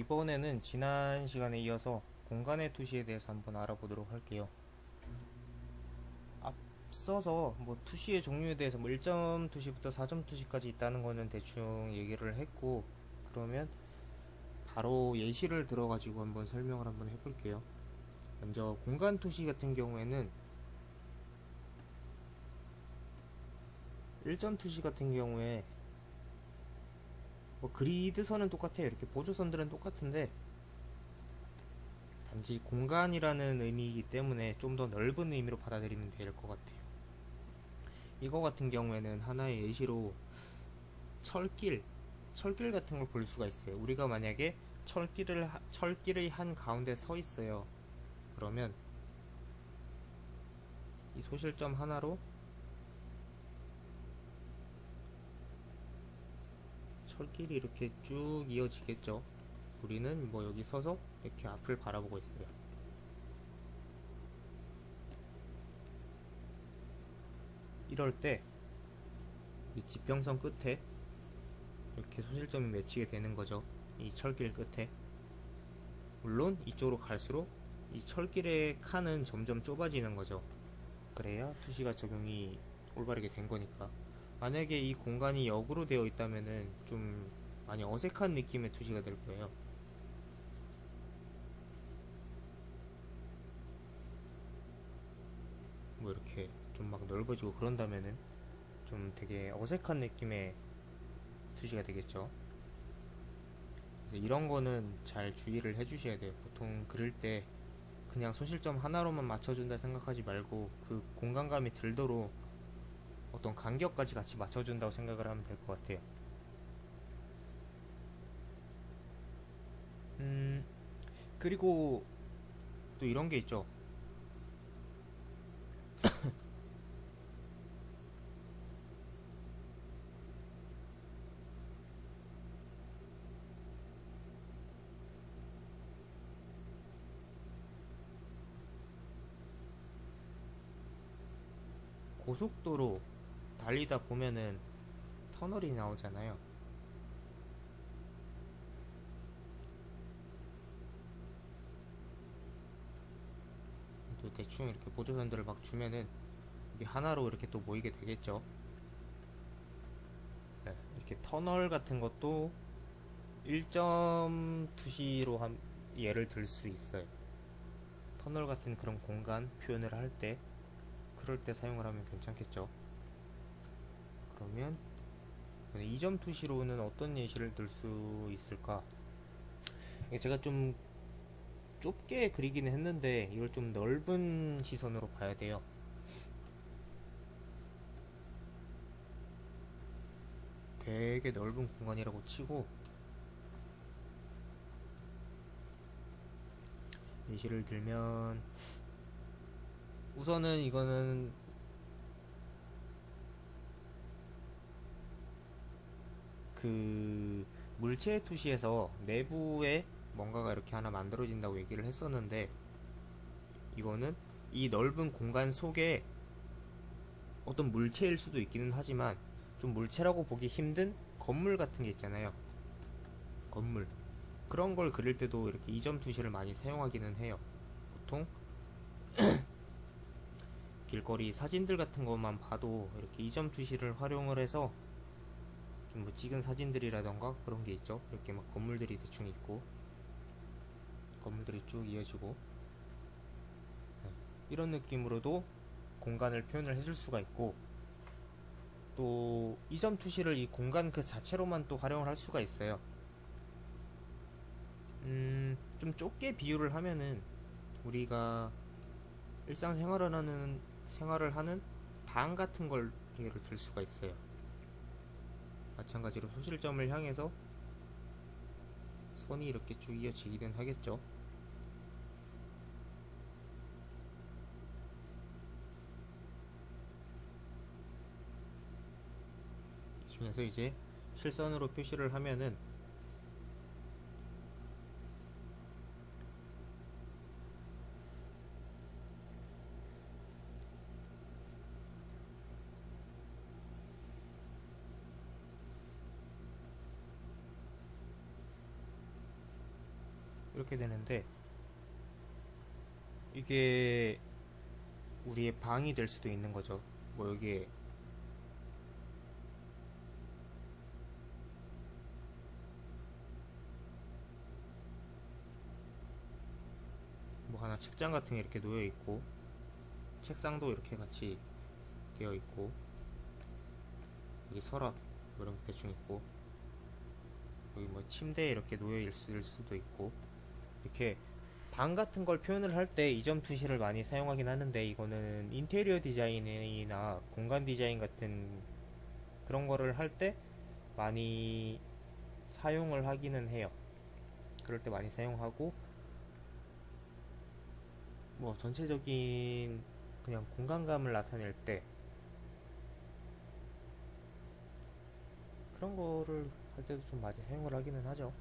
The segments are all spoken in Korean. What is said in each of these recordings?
이번에는 지난 시간에 이어서 공간의 투시에 대해서 한번 알아보도록 할게요. 앞서서 투시의 종류에 대해서 1점 투시부터 4점 투시까지 있다는 거는 대충 얘기를 했고, 그러면 바로 예시를 들어가지고 한번 설명을 한번 해볼게요. 먼저 공간 투시 같은 경우에는 1점 투시 같은 경우에 그리드선은 똑같아요. 이렇게 보조선들은 똑같은데 단지 공간이라는 의미이기 때문에 좀 더 넓은 의미로 받아들이면 될 것 같아요. 이거 같은 경우에는 하나의 예시로 철길 같은 걸 볼 수가 있어요. 우리가 만약에 철길의 한 가운데 서 있어요. 그러면 이 소실점 하나로 철길이 이렇게 쭉 이어지겠죠. 우리는 여기 서서 이렇게 앞을 바라보고 있어요. 이럴 때 이 지평선 끝에 이렇게 소실점이 맺히게 되는 거죠. 이 철길 끝에. 물론 이쪽으로 갈수록 이 철길의 칸은 점점 좁아지는 거죠. 그래야 투시가 적용이 올바르게 된 거니까. 만약에 이 공간이 역으로 되어 있다면은 좀 많이 어색한 느낌의 투시가 될 거예요. 이렇게 좀 막 넓어지고 그런다면은 좀 되게 어색한 느낌의 투시가 되겠죠. 그래서 이런 거는 잘 주의를 해주셔야 돼요. 보통 그릴 때 그냥 소실점 하나로만 맞춰준다 생각하지 말고 그 공간감이 들도록 어떤 간격까지 같이 맞춰준다고 생각을 하면 될 것 같아요. 그리고 또 이런 게 있죠. 고속도로 달리다 보면은 터널이 나오잖아요. 또 대충 이렇게 보조선들을 막 주면은 이게 하나로 이렇게 또 모이게 되겠죠. 네, 이렇게 터널 같은 것도 1점 투시로 예를 들 수 있어요. 터널 같은 그런 공간 표현을 할 때, 그럴 때 사용을 하면 괜찮겠죠. 그러면 2점 투시로는 어떤 예시를 들 수 있을까? 제가 좀 좁게 그리기는 했는데 이걸 좀 넓은 시선으로 봐야 돼요. 되게 넓은 공간이라고 치고 예시를 들면 우선은 이거는 그 물체 투시에서 내부에 뭔가가 이렇게 하나 만들어진다고 얘기를 했었는데, 이거는 이 넓은 공간 속에 어떤 물체일 수도 있기는 하지만 좀 물체라고 보기 힘든 건물 같은 게 있잖아요. 건물. 그런 걸 그릴 때도 이렇게 2점 투시를 많이 사용하기는 해요. 보통 길거리 사진들 같은 것만 봐도 이렇게 2점 투시를 활용을 해서 좀 찍은 사진들이라던가 그런 게 있죠. 이렇게 막 건물들이 대충 있고 건물들이 쭉 이어지고 이런 느낌으로도 공간을 표현을 해줄 수가 있고, 또 2점 투시를 이 공간 그 자체로만 또 활용을 할 수가 있어요. 좀 좁게 비유를 하면은 우리가 생활을 하는 방 같은 걸 예를 들 수가 있어요. 마찬가지로 소실점을 향해서 선이 이렇게 쭉 이어지기는 하겠죠. 이 중에서 이제 실선으로 표시를 하면은 이렇게 되는데, 이게 우리의 방이 될 수도 있는 거죠. 뭐 여기에 뭐 하나 책장 같은 게 이렇게 놓여 있고, 책상도 이렇게 같이 되어 있고, 여기 서랍 뭐 이런 게 대충 있고, 여기 뭐 침대에 이렇게 놓여 있을 수도 있고, 이렇게 방 같은 걸 표현을 할 때 이 점 투시를 많이 사용하긴 하는데, 이거는 인테리어 디자인이나 공간 디자인 같은 그런 거를 할 때 많이 사용을 하기는 해요. 그럴 때 많이 사용하고, 뭐 전체적인 그냥 공간감을 나타낼 때 그런 거를 할 때도 좀 많이 사용을 하기는 하죠.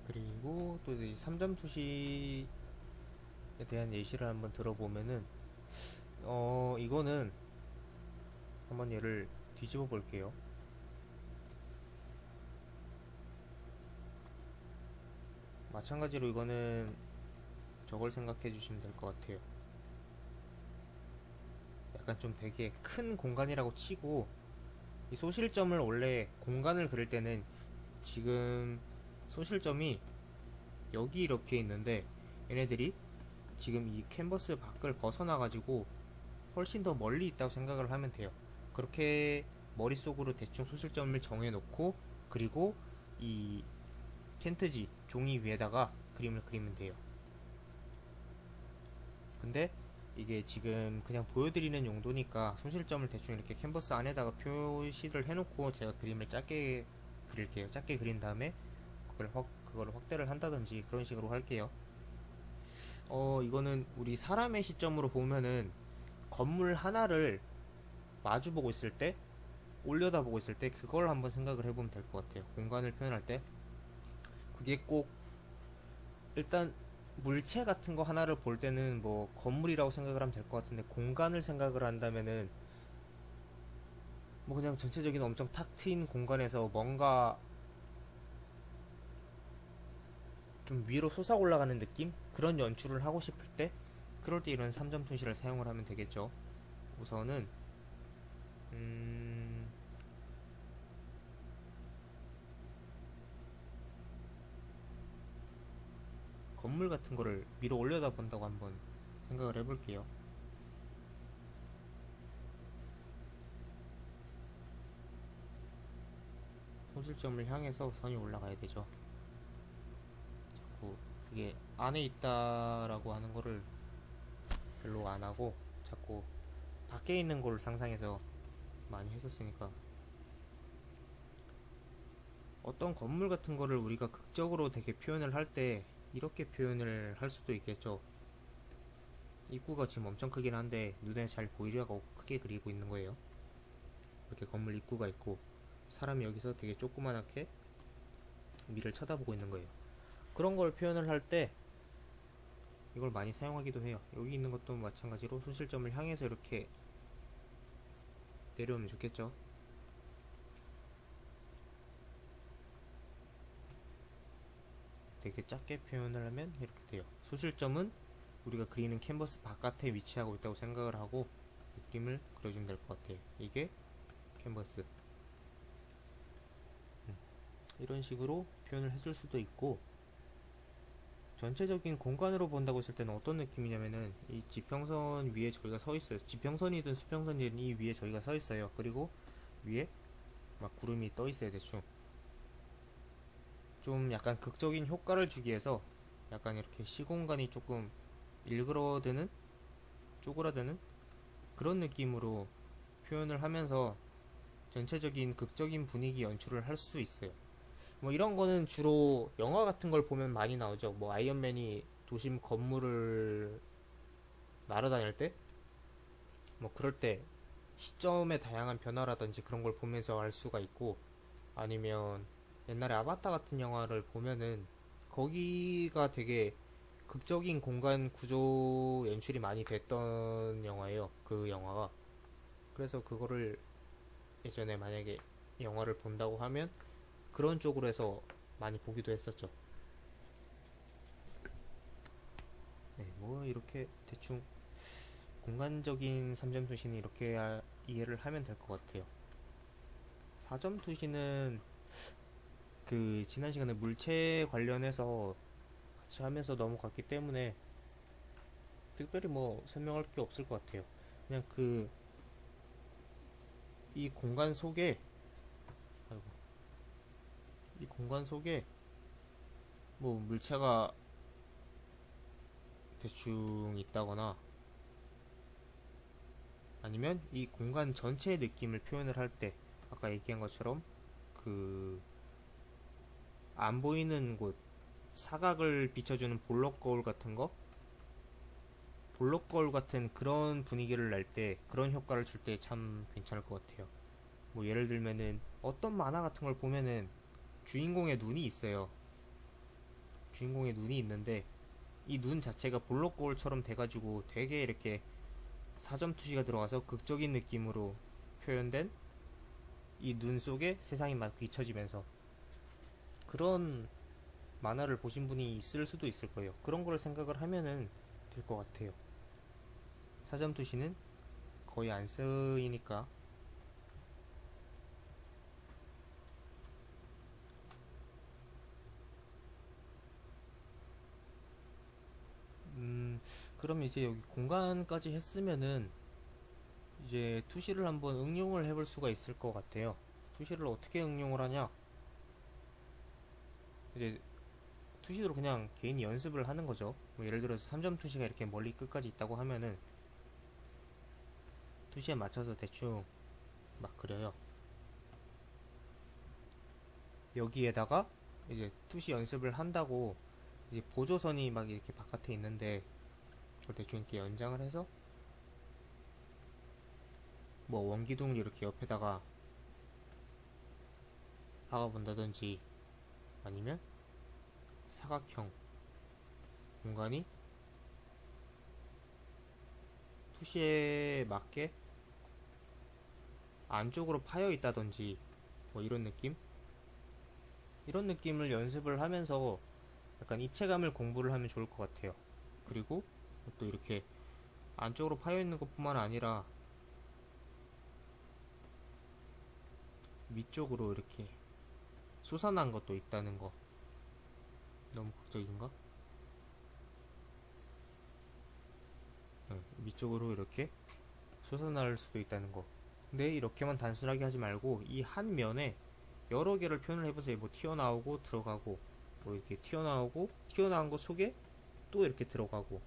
그리고 또 이제 3점 투시에 대한 예시를 한번 들어보면은, 이거는 한번 얘를 뒤집어 볼게요. 마찬가지로 이거는 저걸 생각해 주시면 될 것 같아요. 약간 좀 되게 큰 공간이라고 치고, 이 소실점을 원래 공간을 그릴 때는 지금 소실점이 여기 이렇게 있는데, 얘네들이 지금 이 캔버스 밖을 벗어나가지고 훨씬 더 멀리 있다고 생각을 하면 돼요. 그렇게 머릿속으로 대충 소실점을 정해놓고, 그리고 이 텐트지 종이 위에다가 그림을 그리면 돼요. 근데 이게 지금 그냥 보여드리는 용도니까 소실점을 대충 이렇게 캔버스 안에다가 표시를 해놓고 제가 그림을 짧게 그릴게요. 짧게 그린 다음에 그걸 확대를 한다든지 그런 식으로 할게요. 이거는 우리 사람의 시점으로 보면은 건물 하나를 마주보고 있을 때, 올려다보고 있을 때 그걸 한번 생각을 해보면 될 것 같아요. 공간을 표현할 때 그게 꼭 일단 물체 같은 거 하나를 볼 때는 뭐 건물이라고 생각을 하면 될 것 같은데, 공간을 생각을 한다면은 뭐 그냥 전체적인 엄청 탁 트인 공간에서 뭔가 좀 위로 솟아 올라가는 느낌? 그런 연출을 하고 싶을 때, 그럴 때 이런 3점 툰실을 사용을 하면 되겠죠. 우선은 건물 같은 거를 위로 올려다 본다고 한번 생각을 해볼게요. 소실점을 향해서 선이 올라가야 되죠. 자꾸 이게 안에 있다라고 하는 거를 별로 안 하고 자꾸 밖에 있는 걸 상상해서 많이 했었으니까, 어떤 건물 같은 거를 우리가 극적으로 되게 표현을 할 때 이렇게 표현을 할 수도 있겠죠. 입구가 지금 엄청 크긴 한데 눈에 잘 보이려고 크게 그리고 있는 거예요. 이렇게 건물 입구가 있고 사람이 여기서 되게 조그만하게 위를 쳐다보고 있는 거예요. 그런 걸 표현을 할 때 이걸 많이 사용하기도 해요. 여기 있는 것도 마찬가지로 소실점을 향해서 이렇게 내려오면 좋겠죠. 되게 작게 표현을 하면 이렇게 돼요. 소실점은 우리가 그리는 캔버스 바깥에 위치하고 있다고 생각을 하고 그림을 그려주면 될 것 같아요. 이게 캔버스. 이런 식으로 표현을 해줄 수도 있고, 전체적인 공간으로 본다고 했을 때는 어떤 느낌이냐면은, 이 지평선 위에 저희가 서 있어요. 지평선이든 수평선이든 이 위에 저희가 서 있어요. 그리고 위에 막 구름이 떠 있어요. 대충 좀 약간 극적인 효과를 주기 위해서 약간 이렇게 시공간이 조금 일그러드는, 쪼그라드는 그런 느낌으로 표현을 하면서 전체적인 극적인 분위기 연출을 할 수 있어요. 뭐 이런 거는 주로 영화 같은 걸 보면 많이 나오죠. 뭐 아이언맨이 도심 건물을 날아다닐 때, 뭐 그럴 때 시점의 다양한 변화라든지 그런 걸 보면서 알 수가 있고, 아니면 옛날에 아바타 같은 영화를 보면은 거기가 되게 극적인 공간 구조 연출이 많이 됐던 영화예요. 그 영화가. 그래서 그거를 예전에 만약에 영화를 본다고 하면 그런 쪽으로 해서 많이 보기도 했었죠. 네, 뭐 이렇게 대충 공간적인 3점 투시는 이렇게 이해를 하면 될 것 같아요. 4점 투시는 그 지난 시간에 물체 관련해서 같이 하면서 넘어갔기 때문에 특별히 뭐 설명할 게 없을 것 같아요. 그냥 그 이 공간 속에 아이고, 이 공간 속에 뭐 물체가 대충 있다거나 아니면 이 공간 전체의 느낌을 표현을 할 때 아까 얘기한 것처럼 그 안 보이는 곳 사각을 비춰주는 볼록 거울 같은 거 볼록 거울 같은 그런 분위기를 낼 때 그런 효과를 줄 때 참 괜찮을 것 같아요. 뭐 예를 들면은 어떤 만화 같은 걸 보면은 주인공의 눈이 있어요. 주인공의 눈이 있는데 이 눈 자체가 볼록 거울처럼 돼가지고 되게 이렇게 4점 투시가 들어가서 극적인 느낌으로 표현된 이 눈 속에 세상이 막 비춰지면서 그런 만화를 보신 분이 있을 수도 있을 거예요. 그런 걸 생각을 하면은 될 것 같아요. 4점 투시는 거의 안 쓰이니까 그럼 이제 여기 공간까지 했으면은 이제 투시를 한번 응용을 해볼 수가 있을 것 같아요. 투시를 어떻게 응용을 하냐? 이제 투시로 그냥 개인이 연습을 하는 거죠. 뭐 예를 들어서 3점 투시가 이렇게 멀리 끝까지 있다고 하면은 투시에 맞춰서 대충 막 그려요. 여기에다가 이제 투시 연습을 한다고 이제 보조선이 막 이렇게 바깥에 있는데 그걸 대충 이렇게 연장을 해서 뭐 원기둥을 이렇게 옆에다가 박아본다든지 아니면 사각형 공간이 투시에 맞게 안쪽으로 파여 있다든지 뭐 이런 느낌을 연습을 하면서 약간 입체감을 공부를 하면 좋을 것 같아요. 그리고 또 이렇게 안쪽으로 파여 있는 것뿐만 아니라 위쪽으로 이렇게 솟아난 것도 있다는 거. 너무 극적인가? 위쪽으로 이렇게 솟아날 수도 있다는 거. 근데 이렇게만 단순하게 하지 말고 이 한 면에 여러 개를 표현을 해보세요. 뭐 튀어나오고 들어가고 뭐 이렇게 튀어나오고 튀어나온 것 속에 또 이렇게 들어가고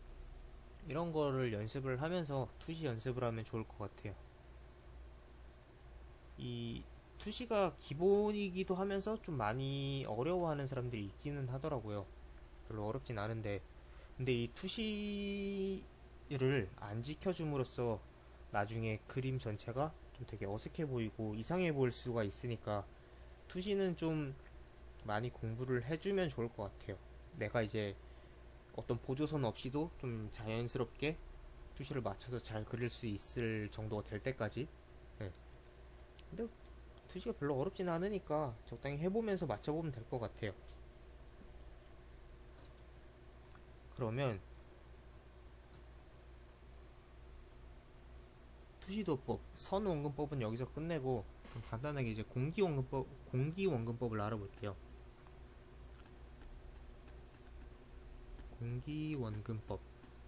이런 거를 연습을 하면서 투시 연습을 하면 좋을 것 같아요. 이 투시가 기본이기도 하면서 좀 많이 어려워하는 사람들이 있기는 하더라고요. 별로 어렵진 않은데 근데 이 투시를 안 지켜줌으로써 나중에 그림 전체가 좀 되게 어색해 보이고 이상해 보일 수가 있으니까 투시는 좀 많이 공부를 해주면 좋을 것 같아요. 내가 이제 어떤 보조선 없이도 좀 자연스럽게 투시를 맞춰서 잘 그릴 수 있을 정도가 될 때까지. 네. 근데 투시가 별로 어렵진 않으니까 적당히 해보면서 맞춰보면 될 것 같아요. 그러면 투시도법, 선원근법은 여기서 끝내고 간단하게 이제 공기원근법을 알아볼게요. 공기원근법,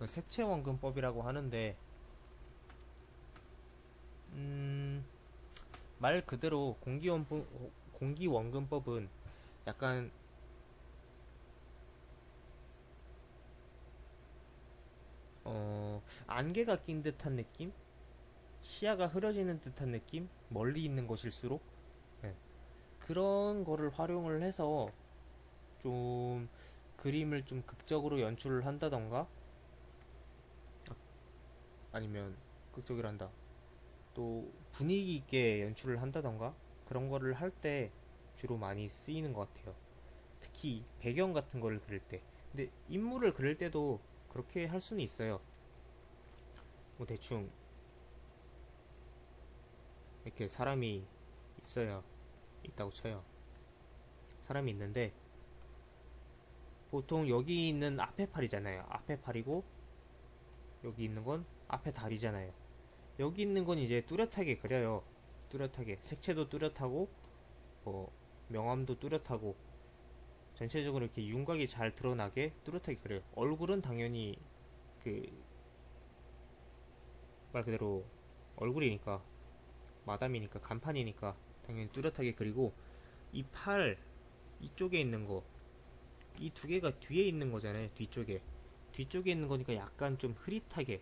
색채원근법이라고 하는데 말 그대로 공기원근법은 약간 안개가 낀 듯한 느낌? 시야가 흐려지는 듯한 느낌? 멀리 있는 것일수록 네. 그런 거를 활용을 해서 좀 그림을 좀 극적으로 연출을 한다던가 아니면 극적이란다 또 분위기 있게 연출을 한다던가 그런 거를 할 때 주로 많이 쓰이는 것 같아요. 특히 배경 같은 거를 그릴 때. 근데 인물을 그릴 때도 그렇게 할 수는 있어요. 뭐 대충 이렇게 사람이 있어요. 있다고 쳐요. 사람이 있는데 보통 여기 있는 앞에 팔이잖아요. 앞에 팔이고 여기 있는 건 앞에 다리잖아요. 여기 있는 건 이제 뚜렷하게 그려요. 뚜렷하게 색채도 뚜렷하고 명암도 뚜렷하고 전체적으로 이렇게 윤곽이 잘 드러나게 뚜렷하게 그려요. 얼굴은 당연히 말 그대로 얼굴이니까 마담이니까 간판이니까 당연히 뚜렷하게 그리고 이 팔 이쪽에 있는 거 이 두 개가 뒤에 있는 거잖아요. 뒤쪽에 있는 거니까 약간 좀 흐릿하게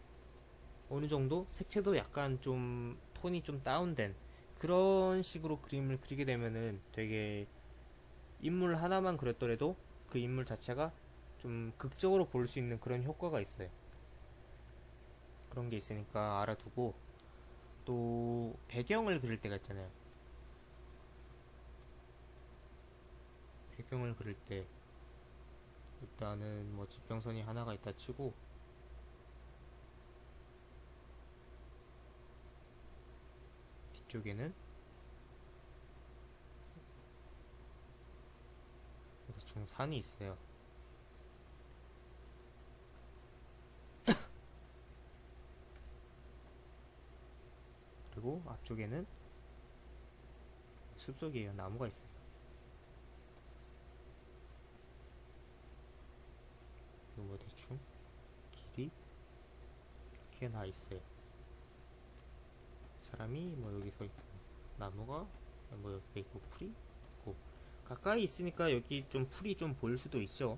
어느 정도 색채도 약간 좀 톤이 좀 다운된 그런 식으로 그림을 그리게 되면은 되게 인물 하나만 그렸더라도 그 인물 자체가 좀 극적으로 볼 수 있는 그런 효과가 있어요. 그런 게 있으니까 알아두고 또 배경을 그릴 때가 있잖아요. 배경을 그릴 때 일단은 뭐 지평선이 하나가 있다 치고 뒤쪽에는 대충 산이 있어요. 그리고 앞쪽에는 숲속이에요. 나무가 있어요. 그리고 뭐 대충 길이 이렇게 나 있어요. 사람이 뭐 여기 서 있고 나무가 뭐 옆에 있고 풀이 있고 가까이 있으니까 여기 좀 풀이 좀 보일 수도 있죠.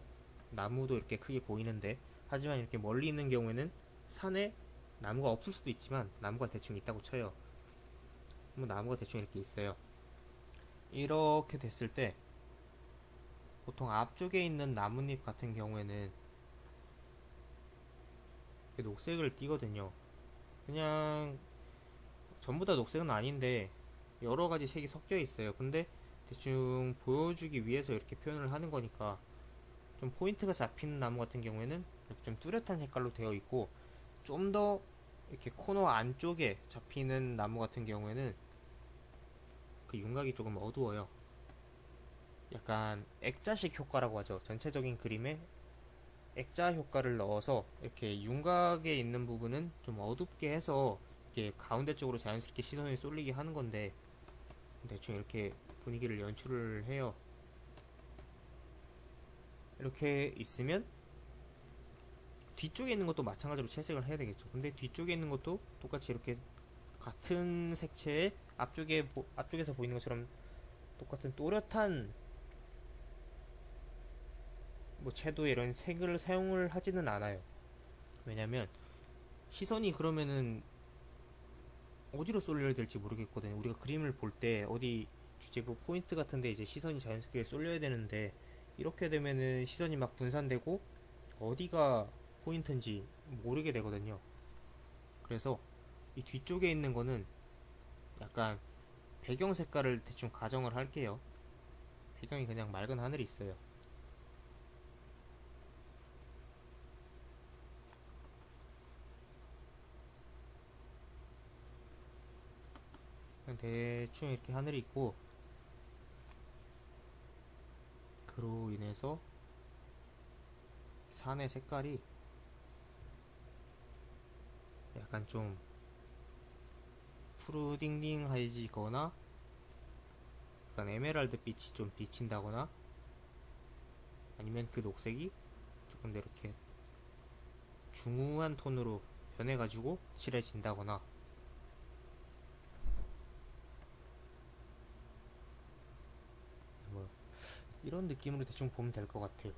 나무도 이렇게 크게 보이는데 하지만 이렇게 멀리 있는 경우에는 산에 나무가 없을 수도 있지만 나무가 대충 있다고 쳐요. 뭐 나무가 대충 이렇게 있어요. 이렇게 됐을 때 보통 앞쪽에 있는 나뭇잎 같은 경우에는 녹색을 띠거든요. 그냥 전부 다 녹색은 아닌데 여러 가지 색이 섞여 있어요. 근데 대충 보여주기 위해서 이렇게 표현을 하는 거니까 좀 포인트가 잡히는 나무 같은 경우에는 이렇게 좀 뚜렷한 색깔로 되어 있고 좀 더 이렇게 코너 안쪽에 잡히는 나무 같은 경우에는 그 윤곽이 조금 어두워요. 약간 액자식 효과라고 하죠. 전체적인 그림에 액자 효과를 넣어서 이렇게 윤곽에 있는 부분은 좀 어둡게 해서 이렇게 가운데 쪽으로 자연스럽게 시선이 쏠리게 하는 건데 대충 이렇게 분위기를 연출을 해요. 이렇게 있으면 뒤쪽에 있는 것도 마찬가지로 채색을 해야 되겠죠. 근데 뒤쪽에 있는 것도 똑같이 이렇게 같은 색채에 앞쪽에서 보이는 것처럼 똑같은 또렷한 뭐 채도의 이런 색을 사용을 하지는 않아요. 왜냐면 시선이 그러면은 어디로 쏠려야 될지 모르겠거든요. 우리가 그림을 볼 때 어디 주제부 포인트 같은데 이제 시선이 자연스럽게 쏠려야 되는데 이렇게 되면은 시선이 막 분산되고 어디가 포인트인지 모르게 되거든요. 그래서 이 뒤쪽에 있는 거는 약간 배경 색깔을 대충 가정을 할게요. 배경이 그냥 맑은 하늘이 있어요. 그냥 대충 이렇게 하늘이 있고 그로 인해서 산의 색깔이 약간 좀 푸르딩딩해지거나 약간 에메랄드 빛이 좀 비친다거나 아니면 그 녹색이 조금 더 이렇게 중후한 톤으로 변해가지고 칠해진다거나 뭐 이런 느낌으로 대충 보면 될 것 같아요.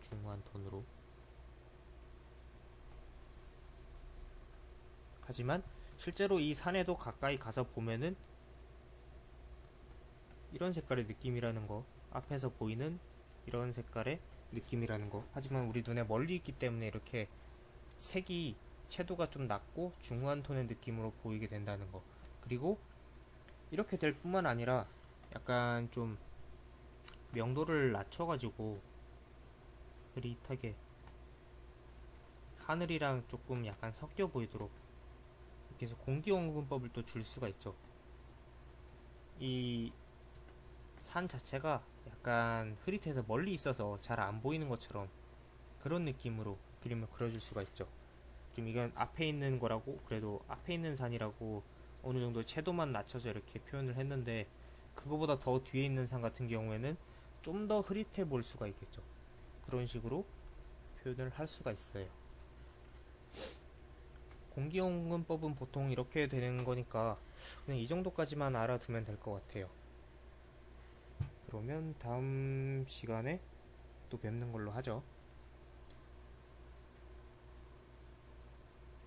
중후한 톤으로. 하지만 실제로 이 산에도 가까이 가서 보면은 이런 색깔의 느낌이라는 거, 앞에서 보이는 이런 색깔의 느낌이라는 거. 하지만 우리 눈에 멀리 있기 때문에 이렇게 색이 채도가 좀 낮고 중후한 톤의 느낌으로 보이게 된다는 거. 그리고 이렇게 될 뿐만 아니라 약간 좀 명도를 낮춰가지고 흐릿하게 하늘이랑 조금 약간 섞여 보이도록 이렇게 해서 공기원근법을 또 줄 수가 있죠. 이 산 자체가 약간 흐릿해서 멀리 있어서 잘 안 보이는 것처럼 그런 느낌으로 그림을 그려줄 수가 있죠. 좀 이건 앞에 있는 거라고, 그래도 앞에 있는 산이라고 어느 정도 채도만 낮춰서 이렇게 표현을 했는데, 그거보다 더 뒤에 있는 산 같은 경우에는 좀 더 흐릿해 보일 수가 있겠죠. 그런 식으로 표현을 할 수가 있어요. 공기연근법은 보통 이렇게 되는 거니까 그냥 이 정도까지만 알아두면 될 것 같아요. 그러면 다음 시간에 또 뵙는 걸로 하죠.